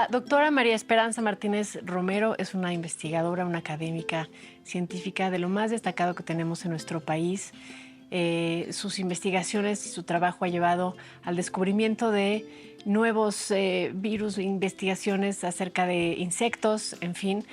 La doctora María Esperanza Martínez Romero es una investigadora, una académica científica de lo más destacado que tenemos en nuestro país. Sus investigaciones y su trabajo ha llevado al descubrimiento de nuevos virus, investigaciones acerca de insectos, en fin,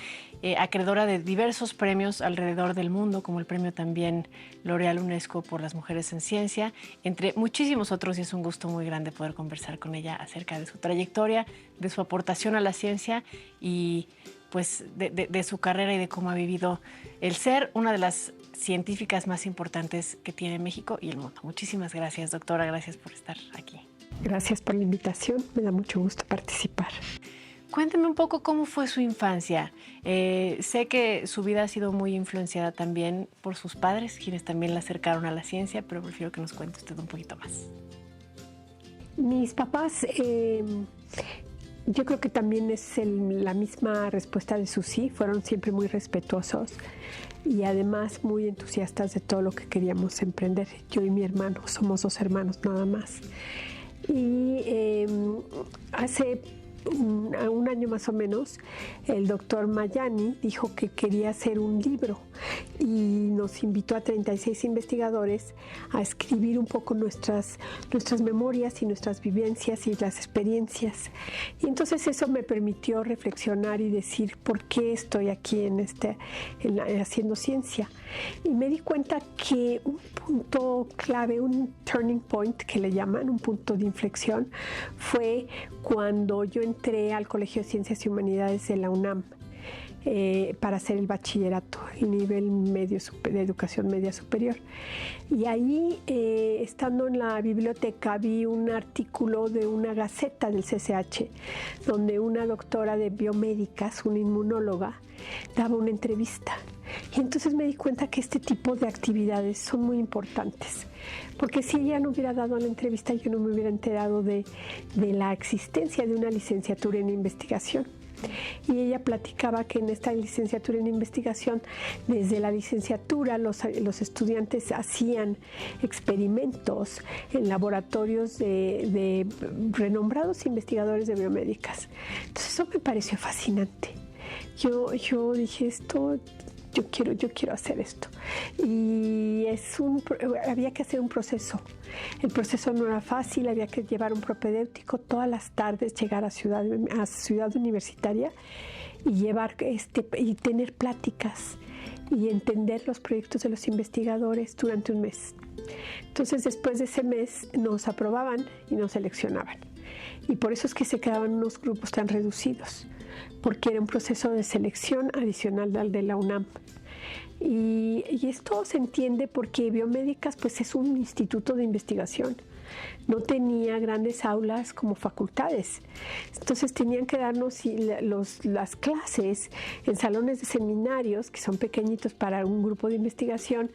acreedora de diversos premios alrededor del mundo, como el premio también L'Oréal UNESCO por las mujeres en ciencia, entre muchísimos otros, y es un gusto muy grande poder conversar con ella acerca de su trayectoria, de su aportación a la ciencia y pues de su carrera y de cómo ha vivido el ser una de las científicas más importantes que tiene México y el mundo. Muchísimas gracias, doctora, gracias por estar aquí. Gracias por la invitación, me da mucho gusto participar. Cuénteme un poco cómo fue su infancia. Sé que su vida ha sido muy influenciada también por sus padres, quienes también la acercaron a la ciencia, pero prefiero que nos cuente usted un poquito más. Mis papás, yo creo que también es la misma respuesta de Susi, fueron siempre muy respetuosos y además muy entusiastas de todo lo que queríamos emprender. Yo y mi hermano, somos 2 hermanos nada más. Y hace un año más o menos, el doctor Mayani dijo que quería hacer un libro y nos invitó a 36 investigadores a escribir un poco nuestras memorias y nuestras vivencias y las experiencias. Y entonces eso me permitió reflexionar y decir por qué estoy aquí haciendo ciencia. Y me di cuenta que un punto clave, un turning point que le llaman, un punto de inflexión, fue cuando yo entré al Colegio de Ciencias y Humanidades de la UNAM para hacer el bachillerato, el nivel medio de educación media superior. Y ahí, estando en la biblioteca, vi un artículo de una gaceta del CCH, donde una doctora de biomédicas, una inmunóloga, daba una entrevista. Y entonces me di cuenta que este tipo de actividades son muy importantes, porque si ella no hubiera dado la entrevista, yo no me hubiera enterado de la existencia de una licenciatura en investigación. Y ella platicaba que en esta licenciatura en investigación, desde la licenciatura, los estudiantes hacían experimentos en laboratorios de renombrados investigadores de biomédicas. Entonces eso me pareció fascinante. Yo dije, yo quiero hacer esto. Y había que hacer un proceso. El proceso no era fácil, había que llevar un propedéutico todas las tardes, llegar a Ciudad Universitaria y y tener pláticas y entender los proyectos de los investigadores durante un mes. Entonces, después de ese mes nos aprobaban y nos seleccionaban. Y por eso es que se quedaban unos grupos tan reducidos, porque era un proceso de selección adicional al de la UNAM. Y esto se entiende porque Biomédicas pues es un instituto de investigación. No tenía grandes aulas como facultades. Entonces tenían que darnos las clases en salones de seminarios, que son pequeñitos para un grupo de investigación.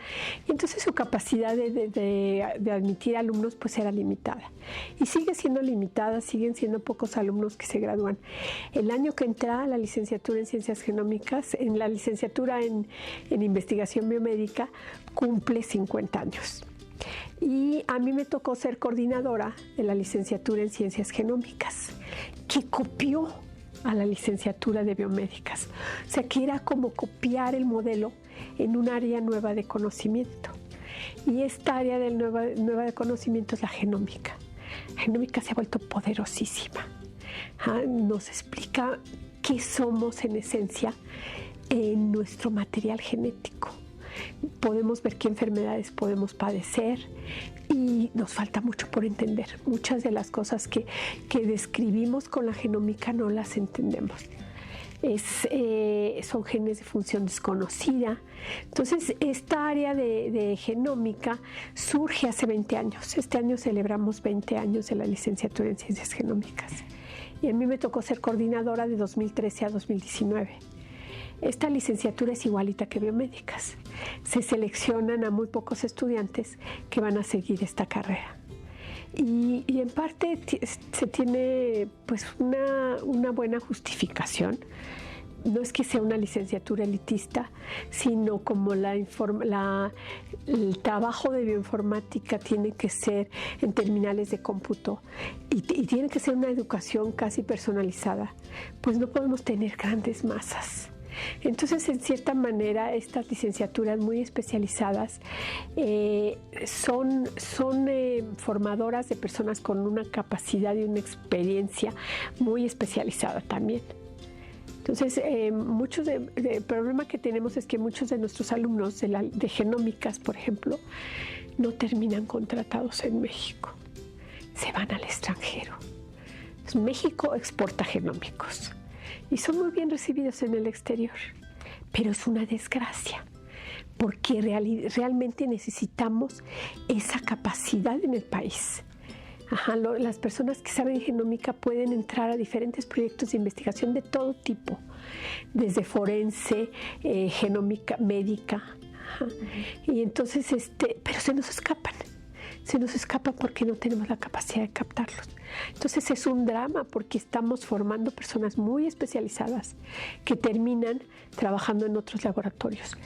Y entonces su capacidad de admitir alumnos pues era limitada. Y sigue siendo limitada, siguen siendo pocos alumnos que se gradúan. El año que entré a la licenciatura en Ciencias Genómicas, en la licenciatura en Investigación Biomédica, cumple 50 años. Y a mí me tocó ser coordinadora de la licenciatura en Ciencias Genómicas, que copió a la licenciatura de Biomédicas. O sea, que era como copiar el modelo en un área nueva de conocimiento. Y esta área nueva de conocimiento es la genómica. La genómica se ha vuelto poderosísima. Nos explica qué somos en esencia en nuestro material genético. Podemos ver qué enfermedades podemos padecer y nos falta mucho por entender. Muchas de las cosas que describimos con la genómica no las entendemos. Son genes de función desconocida. Entonces, esta área de genómica surge hace 20 años. Este año celebramos 20 años de la licenciatura en Ciencias Genómicas. Y a mí me tocó ser coordinadora de 2013 a 2019. Esta licenciatura es igualita que Biomédicas. Se seleccionan a muy pocos estudiantes que van a seguir esta carrera. Y en parte se tiene pues una buena justificación, no es que sea una licenciatura elitista, sino como el trabajo de bioinformática tiene que ser en terminales de cómputo y tiene que ser una educación casi personalizada, pues no podemos tener grandes masas. Entonces, en cierta manera, estas licenciaturas muy especializadas son formadoras de personas con una capacidad y una experiencia muy especializada también. Entonces, el problema que tenemos es que muchos de nuestros alumnos de genómicas, por ejemplo, no terminan contratados en México, se van al extranjero. Entonces, México exporta genómicos y son muy bien recibidos en el exterior, pero es una desgracia porque realmente necesitamos esa capacidad en el país. Las personas que saben genómica pueden entrar a diferentes proyectos de investigación de todo tipo, desde forense, genómica, médica, y entonces, pero se nos escapan porque no tenemos la capacidad de captarlos. Entonces es un drama porque estamos formando personas muy especializadas que terminan trabajando en otros laboratorios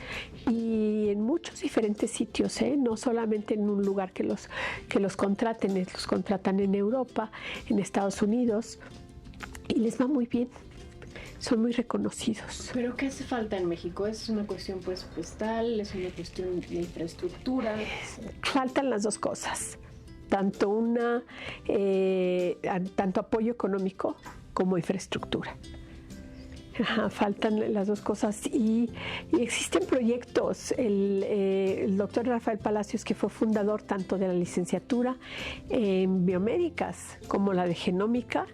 y en muchos diferentes sitios, no solamente en un lugar que los contraten, los contratan en Europa, en Estados Unidos y les va muy bien. Son muy reconocidos. ¿Pero qué hace falta en México? ¿Es una cuestión postal? ¿Es una cuestión de infraestructura? Faltan las dos cosas. Tanto apoyo económico como infraestructura. Faltan las dos cosas y existen proyectos. El doctor Rafael Palacios, que fue fundador tanto de la licenciatura en biomédicas como la de genómica,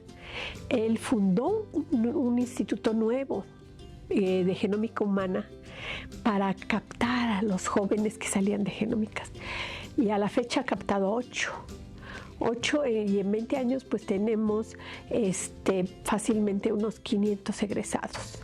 él fundó un instituto nuevo de genómica humana para captar a los jóvenes que salían de genómicas. Y a la fecha ha captado 8 y en 20 años pues tenemos fácilmente unos 500 egresados.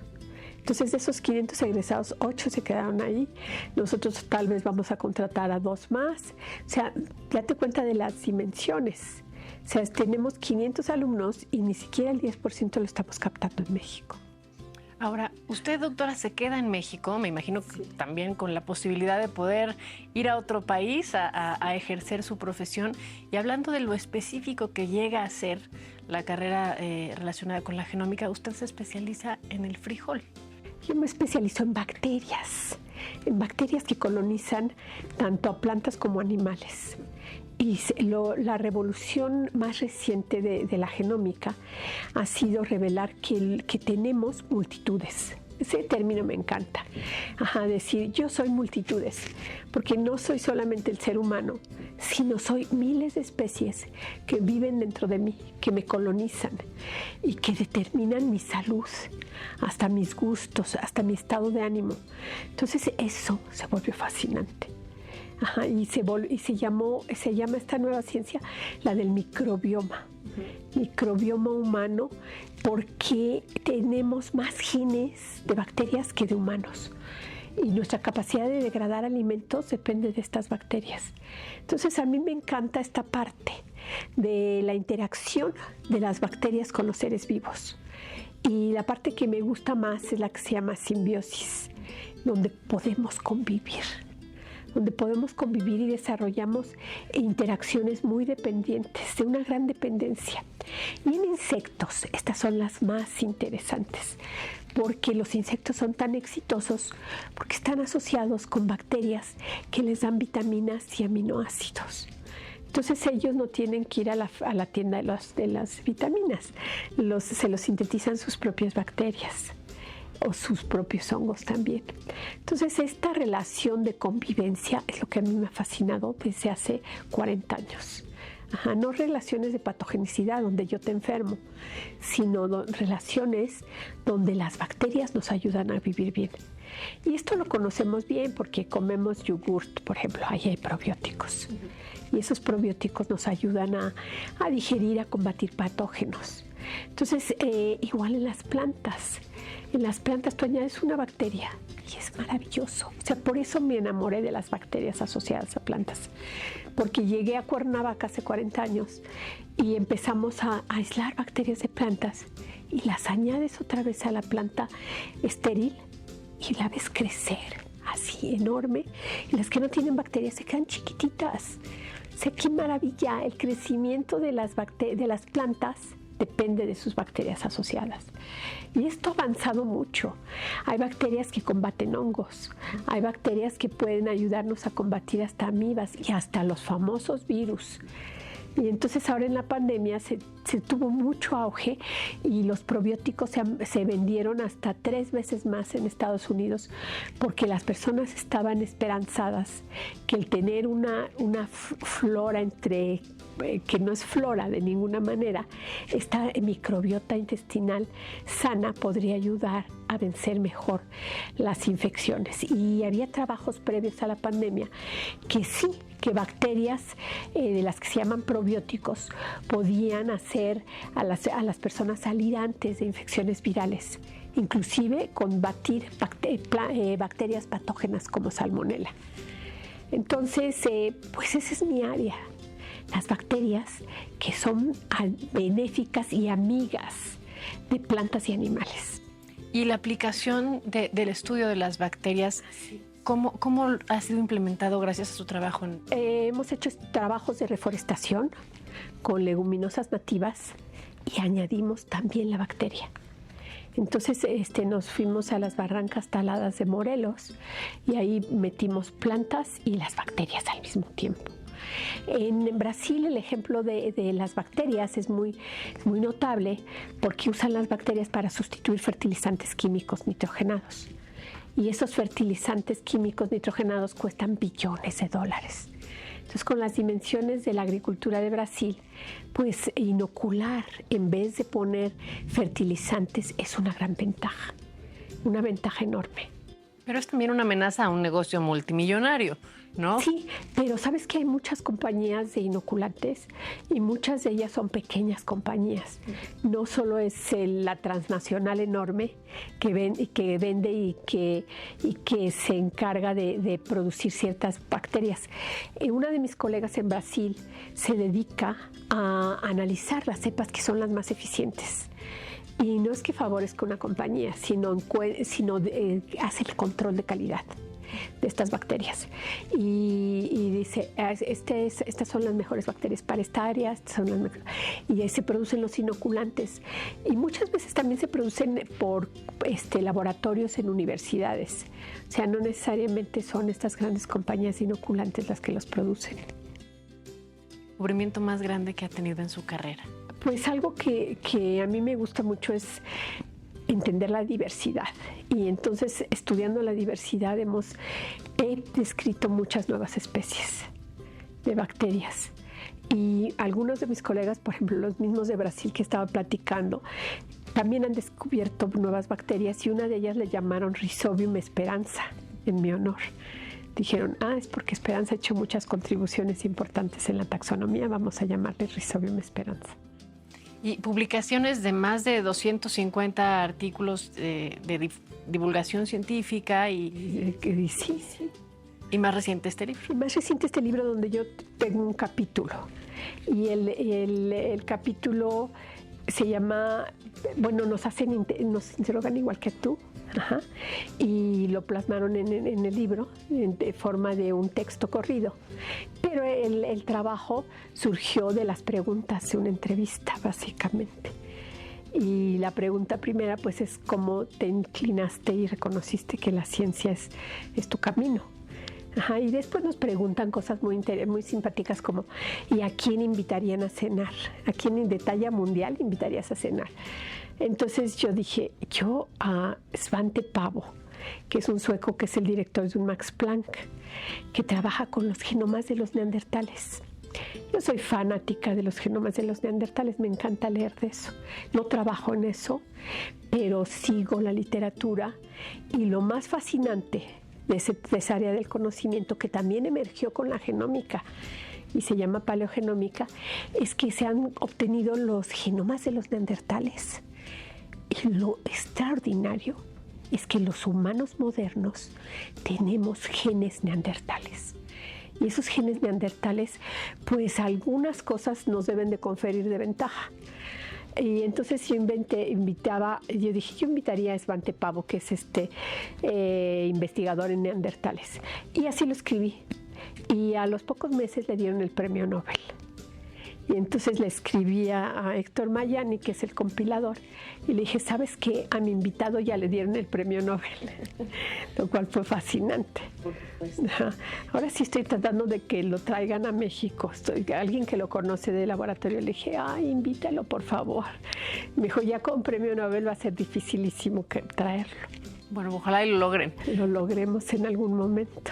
Entonces de esos 500 egresados, 8 se quedaron ahí. Nosotros tal vez vamos a contratar a 2 más. O sea, date cuenta de las dimensiones. O sea, tenemos 500 alumnos y ni siquiera el 10% lo estamos captando en México. Ahora, usted, doctora, se queda en México, me imagino que también con la posibilidad de poder ir a otro país a ejercer su profesión. Y hablando de lo específico que llega a ser la carrera relacionada con la genómica, usted se especializa en el frijol. Yo me especializo en bacterias que colonizan tanto a plantas como animales. Y la revolución más reciente de la genómica ha sido revelar que tenemos multitudes. Ese término me encanta. Decir yo soy multitudes, porque no soy solamente el ser humano, sino soy miles de especies que viven dentro de mí, que me colonizan y que determinan mi salud, hasta mis gustos, hasta mi estado de ánimo. Entonces eso se volvió fascinante. Y se llama esta nueva ciencia la del microbioma. Microbioma humano, porque tenemos más genes de bacterias que de humanos. Y nuestra capacidad de degradar alimentos depende de estas bacterias. Entonces a mí me encanta esta parte de la interacción de las bacterias con los seres vivos. Y la parte que me gusta más es la que se llama simbiosis, donde podemos convivir y desarrollamos interacciones muy dependientes, de una gran dependencia. Y en insectos, estas son las más interesantes, porque los insectos son tan exitosos porque están asociados con bacterias que les dan vitaminas y aminoácidos. Entonces ellos no tienen que ir a la tienda de las vitaminas, se los sintetizan sus propias bacterias o sus propios hongos también. Entonces esta relación de convivencia es lo que a mí me ha fascinado desde hace 40 años. No relaciones de patogenicidad donde yo te enfermo, sino relaciones donde las bacterias nos ayudan a vivir bien. Y esto lo conocemos bien porque comemos yogurt, por ejemplo, ahí hay probióticos. Y esos probióticos nos ayudan a digerir, a combatir patógenos. Entonces, igual en las plantas. En las plantas tú añades una bacteria y es maravilloso. O sea, por eso me enamoré de las bacterias asociadas a plantas. Porque llegué a Cuernavaca hace 40 años y empezamos a aislar bacterias de plantas y las añades otra vez a la planta estéril y la ves crecer así enorme. Y las que no tienen bacterias se quedan chiquititas. O sea, qué maravilla. El crecimiento de las plantas depende de sus bacterias asociadas. Y esto ha avanzado mucho. Hay bacterias que combaten hongos, hay bacterias que pueden ayudarnos a combatir hasta amibas y hasta los famosos virus. Y entonces ahora en la pandemia se tuvo mucho auge y los probióticos se vendieron hasta 3 veces más en Estados Unidos porque las personas estaban esperanzadas que el tener una flora que no es flora de ninguna manera, esta microbiota intestinal sana podría ayudar a vencer mejor las infecciones. Y había trabajos previos a la pandemia que sí, que bacterias de las que se llaman probióticos podían hacer a las personas salir antes de infecciones virales, inclusive combatir bacterias patógenas como salmonela. Entonces, pues esa es mi área. Las bacterias que son benéficas y amigas de plantas y animales. Y la aplicación del estudio de las bacterias, ¿cómo ha sido implementado gracias a su trabajo? Hemos hecho trabajos de reforestación con leguminosas nativas y añadimos también la bacteria. Entonces nos fuimos a las barrancas taladas de Morelos y ahí metimos plantas y las bacterias al mismo tiempo. En Brasil el ejemplo de las bacterias es muy notable porque usan las bacterias para sustituir fertilizantes químicos nitrogenados. Y esos fertilizantes químicos nitrogenados cuestan billones de dólares. Entonces, con las dimensiones de la agricultura de Brasil, pues inocular en vez de poner fertilizantes es una gran ventaja, una ventaja enorme. Pero es también una amenaza a un negocio multimillonario, ¿no? Sí, pero sabes que hay muchas compañías de inoculantes y muchas de ellas son pequeñas compañías. No solo es la transnacional enorme que vende y que se encarga de producir ciertas bacterias. Una de mis colegas en Brasil se dedica a analizar las cepas que son las más eficientes. Y no es que favorezca una compañía, sino hace el control de calidad de estas bacterias. Y dice, estas son las mejores bacterias para esta área, y ahí se producen los inoculantes. Y muchas veces también se producen por laboratorios en universidades. O sea, no necesariamente son estas grandes compañías de inoculantes las que los producen. ¿El descubrimiento más grande que ha tenido en su carrera? Pues algo que a mí me gusta mucho es entender la diversidad. Y entonces, estudiando la diversidad, he descrito muchas nuevas especies de bacterias. Y algunos de mis colegas, por ejemplo, los mismos de Brasil que estaba platicando, también han descubierto nuevas bacterias y una de ellas le llamaron Rhizobium esperanza, en mi honor. Dijeron, es porque Esperanza ha hecho muchas contribuciones importantes en la taxonomía, vamos a llamarle Rhizobium esperanza. Y publicaciones de más de 250 artículos de divulgación científica Sí. Y más reciente este libro. Y más reciente este libro donde yo tengo un capítulo. Y el capítulo se llama, nos interrogan igual que tú. Ajá. Y lo plasmaron en el libro de forma de un texto corrido. Pero el trabajo surgió de las preguntas de una entrevista, básicamente. Y la pregunta primera, pues, es cómo te inclinaste y reconociste que la ciencia es tu camino. Ajá, y después nos preguntan cosas muy simpáticas como ¿y a quién invitarían a cenar? ¿A quién de talla mundial invitarías a cenar? Entonces yo dije, yo a Svante Pavo, que es un sueco que es el director de un Max Planck, que trabaja con los genomas de los neandertales. Yo soy fanática de los genomas de los neandertales, me encanta leer de eso. No trabajo en eso, pero sigo la literatura y lo más fascinante de esa área del conocimiento que también emergió con la genómica y se llama paleogenómica, es que se han obtenido los genomas de los neandertales Y lo extraordinario es que los humanos modernos tenemos genes neandertales. Y esos genes neandertales, pues algunas cosas nos deben de conferir de ventaja. Y entonces yo invitaría a Svante Pääbo, que es investigador en neandertales. Y así lo escribí. Y a los pocos meses le dieron el premio Nobel. Y entonces le escribí a Héctor Mayani, que es el compilador, y le dije, ¿sabes qué? A mi invitado ya le dieron el premio Nobel, lo cual fue fascinante. Por supuesto. Ahora sí estoy tratando de que lo traigan a México. Alguien que lo conoce del laboratorio, le dije, invítalo, por favor. Me dijo, ya con premio Nobel va a ser dificilísimo traerlo. Bueno, ojalá y lo logren. Lo logremos en algún momento.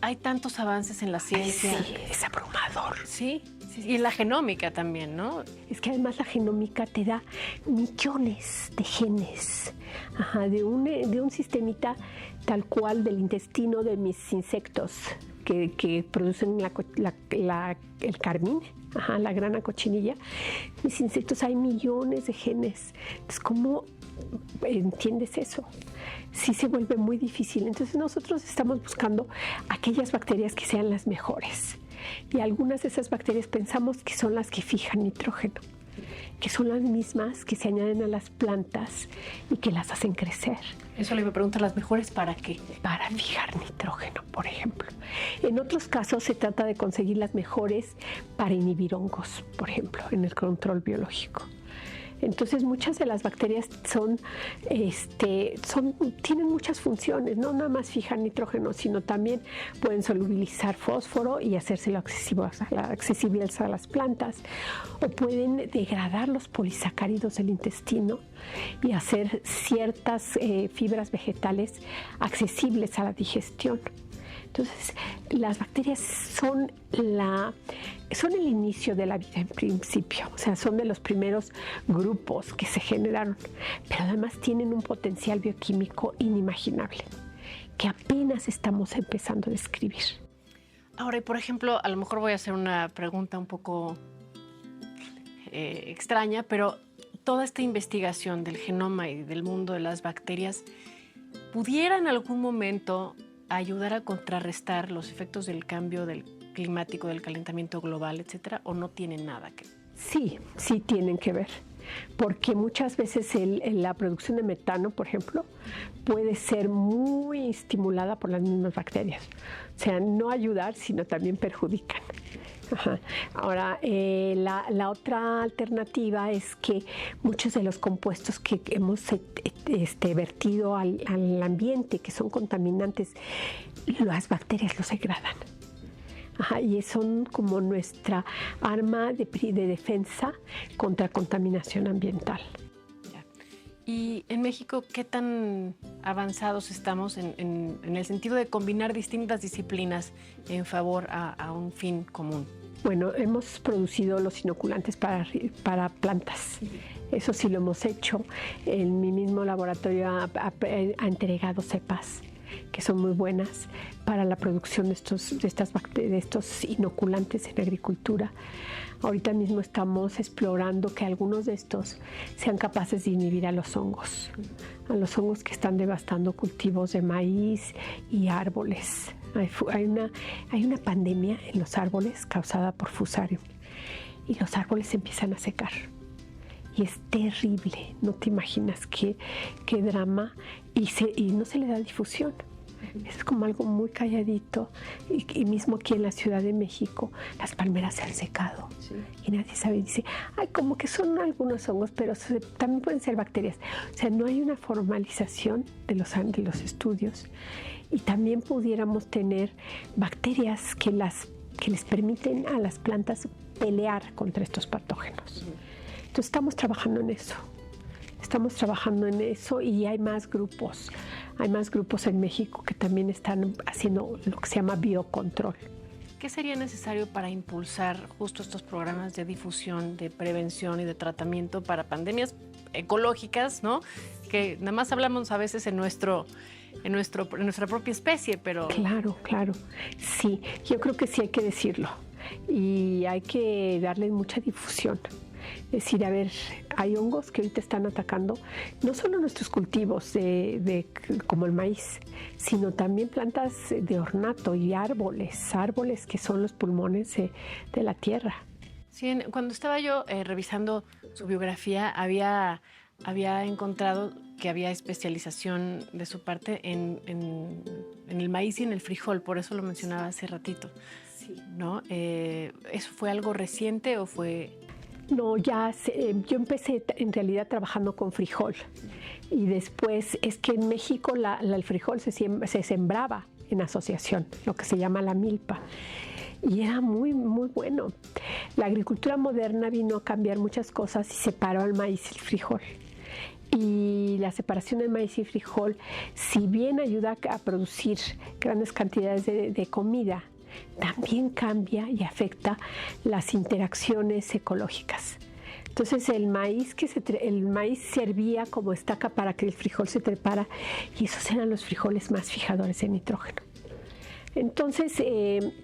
Hay tantos avances en la ciencia. Sí, es abrumador. Sí. Y en la genómica también, ¿no? Es que además la genómica te da millones de genes de un sistemita tal cual del intestino de mis insectos que producen el carmín, la grana cochinilla. Mis insectos hay millones de genes. Entonces, ¿cómo entiendes eso? Sí se vuelve muy difícil. Entonces nosotros estamos buscando aquellas bacterias que sean las mejores. Y algunas de esas bacterias pensamos que son las que fijan nitrógeno, que son las mismas que se añaden a las plantas y que las hacen crecer. Eso le iba a preguntar, ¿las mejores para qué? Para fijar nitrógeno, por ejemplo. En otros casos se trata de conseguir las mejores para inhibir hongos, por ejemplo, en el control biológico. Entonces muchas de las bacterias tienen muchas funciones, no nada más fijan nitrógeno, sino también pueden solubilizar fósforo y hacérselo accesible a las plantas, o pueden degradar los polisacáridos del intestino y hacer ciertas fibras vegetales accesibles a la digestión. Entonces, las bacterias son el inicio de la vida en principio, o sea, son de los primeros grupos que se generaron, pero además tienen un potencial bioquímico inimaginable, que apenas estamos empezando a describir. Ahora, y por ejemplo, a lo mejor voy a hacer una pregunta un poco extraña, pero toda esta investigación del genoma y del mundo de las bacterias, ¿pudiera en algún momento ayudar a contrarrestar los efectos del cambio climático, del calentamiento global, etcétera, o no tienen nada que ver? Sí tienen que ver, porque muchas veces la producción de metano, por ejemplo, puede ser muy estimulada por las mismas bacterias. O sea, no ayudar, sino también perjudican. Ahora, la otra alternativa es que muchos de los compuestos que hemos vertido al ambiente, que son contaminantes, las bacterias los degradan. Y son como nuestra arma de defensa contra contaminación ambiental. Y en México, ¿qué tan avanzados estamos en el sentido de combinar distintas disciplinas en favor a un fin común? Bueno, hemos producido los inoculantes para plantas. Eso sí lo hemos hecho. En mi mismo laboratorio ha entregado cepas que son muy buenas para la producción de estos inoculantes en agricultura. Ahorita mismo estamos explorando que algunos de estos sean capaces de inhibir a los hongos que están devastando cultivos de maíz y árboles. Hay una pandemia en los árboles causada por Fusarium y los árboles se empiezan a secar. Y es terrible, no te imaginas qué drama, y no se le da difusión. Es como algo muy calladito, y mismo aquí en la Ciudad de México las palmeras se han secado, sí. Y nadie sabe, dice, como que son algunos hongos, pero también pueden ser bacterias. O sea, no hay una formalización de los estudios, y también pudiéramos tener bacterias que les permiten a las plantas pelear contra estos patógenos. Entonces estamos trabajando en eso y hay más grupos. Hay más grupos en México que también están haciendo lo que se llama biocontrol. ¿Qué sería necesario para impulsar justo estos programas de difusión, de prevención y de tratamiento para pandemias ecológicas, ¿no? Que nada más hablamos a veces en nuestra propia especie, pero... Claro. Sí, yo creo que sí hay que decirlo y hay que darle mucha difusión. Es decir, a ver, hay hongos que ahorita están atacando no solo nuestros cultivos como el maíz, sino también plantas de ornato y árboles que son los pulmones de la tierra. Sí, cuando estaba yo revisando su biografía, había encontrado que había especialización de su parte en el maíz y en el frijol, por eso lo mencionaba hace ratito. Sí. ¿No? ¿Eso fue algo reciente o fue...? No, yo empecé en realidad trabajando con frijol y después es que en México el frijol se sembraba en asociación, lo que se llama la milpa. Y era muy, muy bueno. La agricultura moderna vino a cambiar muchas cosas y separó al maíz y el frijol. Y la separación del maíz y frijol, si bien ayuda a producir grandes cantidades de comida, también cambia y afecta las interacciones ecológicas. Entonces el maíz servía como estaca para que el frijol se trepara y esos eran los frijoles más fijadores de nitrógeno. Entonces,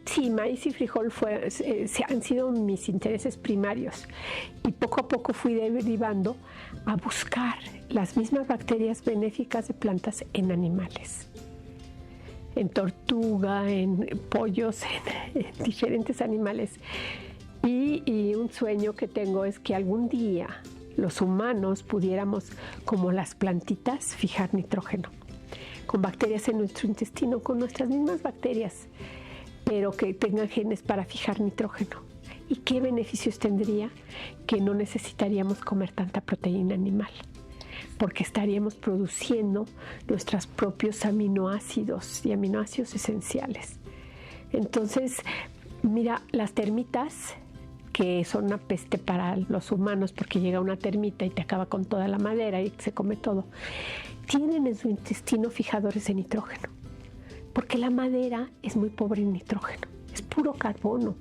sí, maíz y frijol han sido mis intereses primarios y poco a poco fui derivando a buscar las mismas bacterias benéficas de plantas en animales, en tortuga, en pollos, en diferentes animales. Y un sueño que tengo es que algún día los humanos pudiéramos, como las plantitas, fijar nitrógeno con bacterias en nuestro intestino, con nuestras mismas bacterias, pero que tengan genes para fijar nitrógeno. ¿Y qué beneficios tendría? Que no necesitaríamos comer tanta proteína animal, porque estaríamos produciendo nuestros propios aminoácidos y aminoácidos esenciales. Entonces, mira, las termitas, que son una peste para los humanos porque llega una termita y te acaba con toda la madera y se come todo, tienen en su intestino fijadores de nitrógeno, porque la madera es muy pobre en nitrógeno, es puro carbono,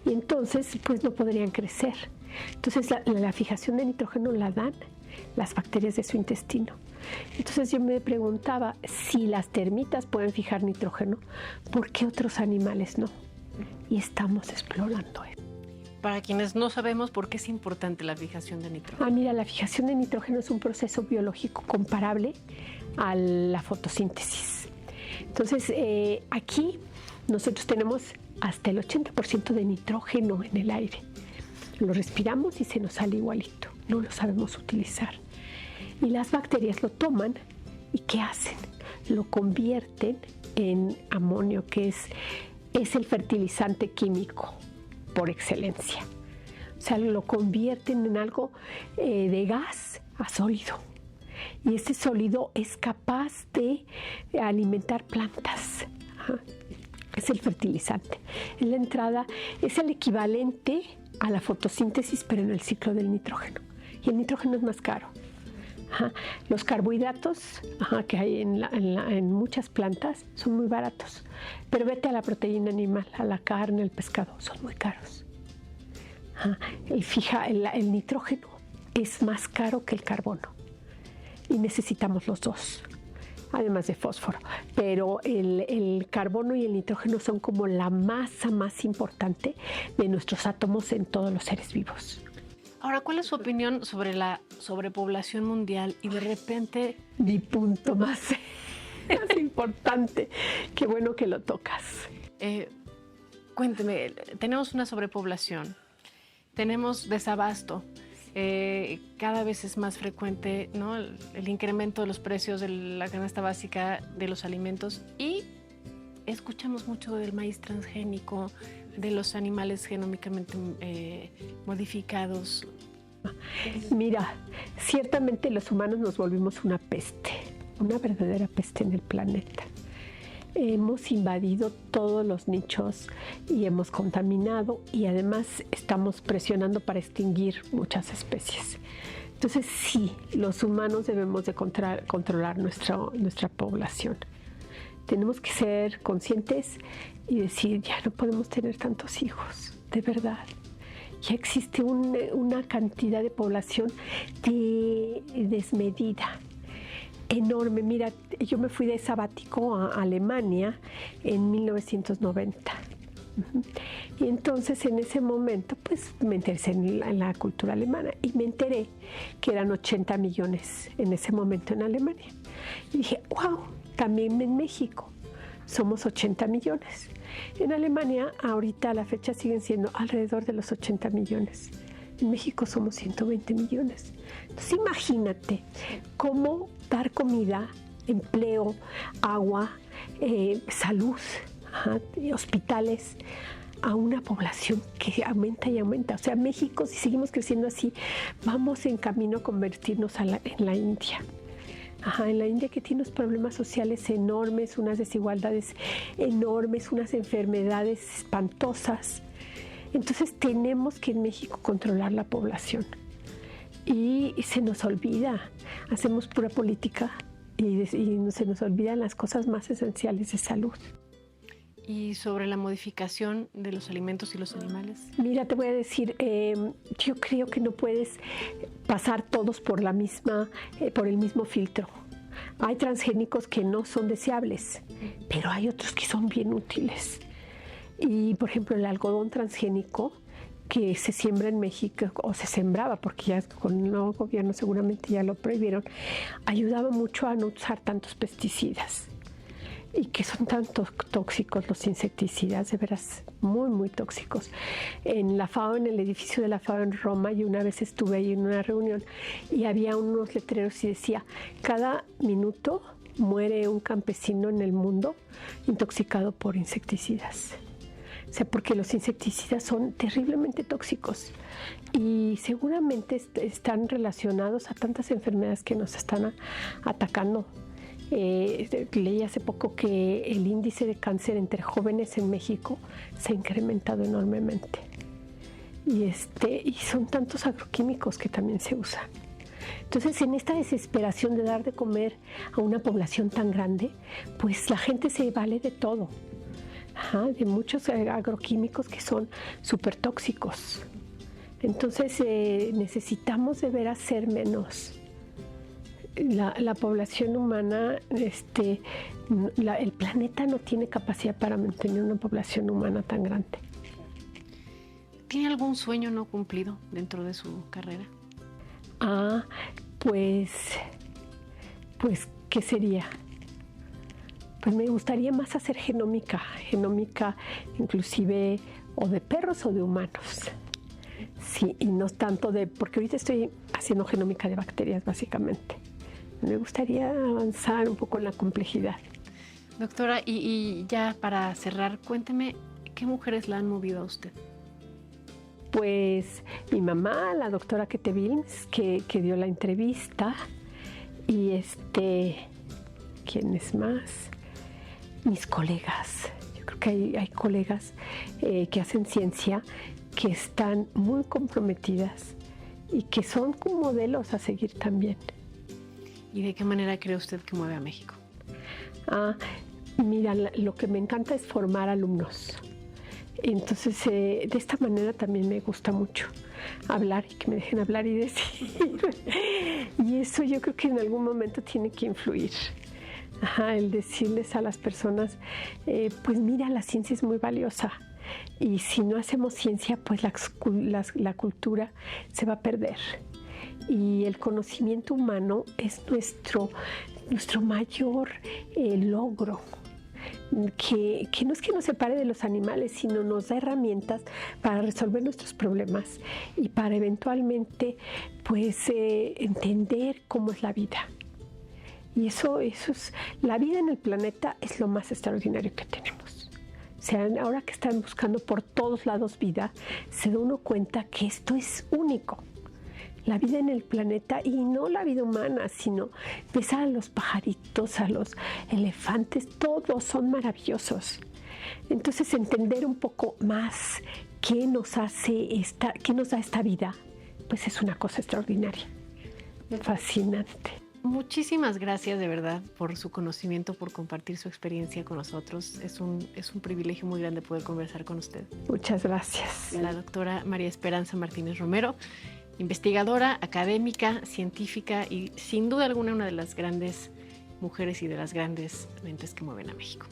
y entonces pues no podrían crecer. Entonces la fijación de nitrógeno la dan las bacterias de su intestino. Entonces yo me preguntaba, si las termitas pueden fijar nitrógeno, ¿por qué otros animales no? Y estamos explorando eso. Para quienes no sabemos, ¿por qué es importante la fijación de nitrógeno? Mira, la fijación de nitrógeno es un proceso biológico comparable a la fotosíntesis. Entonces, aquí nosotros tenemos hasta el 80% de nitrógeno en el aire. Lo respiramos y se nos sale igualito. No lo sabemos utilizar. Y las bacterias lo toman y ¿qué hacen? Lo convierten en amonio, que es el fertilizante químico por excelencia. O sea, lo convierten en algo de gas a sólido. Y ese sólido es capaz de alimentar plantas. Ajá. Es el fertilizante. En la entrada es el equivalente a la fotosíntesis, pero en el ciclo del nitrógeno. Y el nitrógeno es más caro. Ajá. Los carbohidratos que hay en muchas plantas son muy baratos, pero vete a la proteína animal, a la carne, al pescado, son muy caros. El nitrógeno es más caro que el carbono y necesitamos los dos, además de fósforo, pero el carbono y el nitrógeno son como la masa más importante de nuestros átomos en todos los seres vivos. Ahora, ¿cuál es su opinión sobre la sobrepoblación mundial y de repente... Mi punto más importante. Qué bueno que lo tocas. Cuénteme, tenemos una sobrepoblación, tenemos desabasto, cada vez es más frecuente, ¿no?, el incremento de los precios de la canasta básica de los alimentos y escuchamos mucho del maíz transgénico, de los animales genómicamente modificados. Mira, ciertamente los humanos nos volvimos una peste, una verdadera peste en el planeta. Hemos invadido todos los nichos y hemos contaminado y además estamos presionando para extinguir muchas especies. Entonces sí, los humanos debemos de controlar nuestra población. Tenemos que ser conscientes y decir, ya no podemos tener tantos hijos, de verdad. Ya existe una cantidad de población desmedida, enorme. Mira, yo me fui de sabático a Alemania en 1990 Ujú. Y entonces en ese momento pues me interesé en la cultura alemana y me enteré que eran 80 millones en ese momento en Alemania. Y dije, wow, también en México somos 80 millones. En Alemania ahorita a la fecha siguen siendo alrededor de los 80 millones. En México somos 120 millones. Entonces imagínate cómo dar comida, empleo, agua, salud, hospitales a una población que aumenta y aumenta. O sea, México, si seguimos creciendo así, vamos en camino a convertirnos en la India. En la India, que tiene unos problemas sociales enormes, unas desigualdades enormes, unas enfermedades espantosas. Entonces tenemos que en México controlar la población. Y se nos olvida, hacemos pura política y se nos olvidan las cosas más esenciales de salud. ¿Y sobre la modificación de los alimentos y los animales? Mira, te voy a decir, yo creo que no puedes pasar todos por el mismo filtro. Hay transgénicos que no son deseables, pero hay otros que son bien útiles. Y, por ejemplo, el algodón transgénico que se siembra en México, o se sembraba, porque ya con el nuevo gobierno seguramente ya lo prohibieron, ayudaba mucho a no usar tantos pesticidas. Y que son tan tóxicos los insecticidas, de veras, muy, muy tóxicos. En la FAO, en el edificio de la FAO en Roma, y una vez estuve ahí en una reunión y había unos letreros y decía, cada minuto muere un campesino en el mundo intoxicado por insecticidas. O sea, porque los insecticidas son terriblemente tóxicos y seguramente están relacionados a tantas enfermedades que nos están atacando. Leí hace poco que el índice de cáncer entre jóvenes en México se ha incrementado enormemente. Y son tantos agroquímicos que también se usan. Entonces, en esta desesperación de dar de comer a una población tan grande, pues la gente se vale de todo. De muchos agroquímicos que son súper tóxicos. Entonces necesitamos de veras ser menos. La población humana, el planeta no tiene capacidad para mantener una población humana tan grande. ¿Tiene algún sueño no cumplido dentro de su carrera? Pues, ¿qué sería? Pues me gustaría más hacer genómica inclusive o de perros o de humanos. Sí, y no tanto porque ahorita estoy haciendo genómica de bacterias básicamente. Me gustaría avanzar un poco en la complejidad. Doctora, y ya para cerrar, cuénteme, ¿qué mujeres la han movido a usted? Pues mi mamá, la doctora Käthe Wilms, que dio la entrevista, y ¿quiénes más? Mis colegas. Yo creo que hay colegas que hacen ciencia que están muy comprometidas y que son como modelos a seguir también. ¿Y de qué manera cree usted que mueve a México? Mira, lo que me encanta es formar alumnos. Entonces, de esta manera también me gusta mucho hablar y que me dejen hablar y decir. Y eso yo creo que en algún momento tiene que influir. El decirles a las personas, pues mira, la ciencia es muy valiosa. Y si no hacemos ciencia, pues la cultura se va a perder. Y el conocimiento humano es nuestro mayor logro, que no es que nos separe de los animales, sino nos da herramientas para resolver nuestros problemas y para eventualmente pues entender cómo es la vida. Y eso es, la vida en el planeta es lo más extraordinario que tenemos. O sea, ahora que están buscando por todos lados vida, se da uno cuenta que esto es único. La vida en el planeta, y no la vida humana, sino pensar a los pajaritos, a los elefantes, todos son maravillosos. Entonces, entender un poco más qué nos da esta vida, pues es una cosa extraordinaria, fascinante. Muchísimas gracias de verdad por su conocimiento, por compartir su experiencia con nosotros. Es un privilegio muy grande poder conversar con usted. Muchas gracias. La doctora María Esperanza Martínez Romero, investigadora, académica, científica y sin duda alguna una de las grandes mujeres y de las grandes mentes que mueven a México.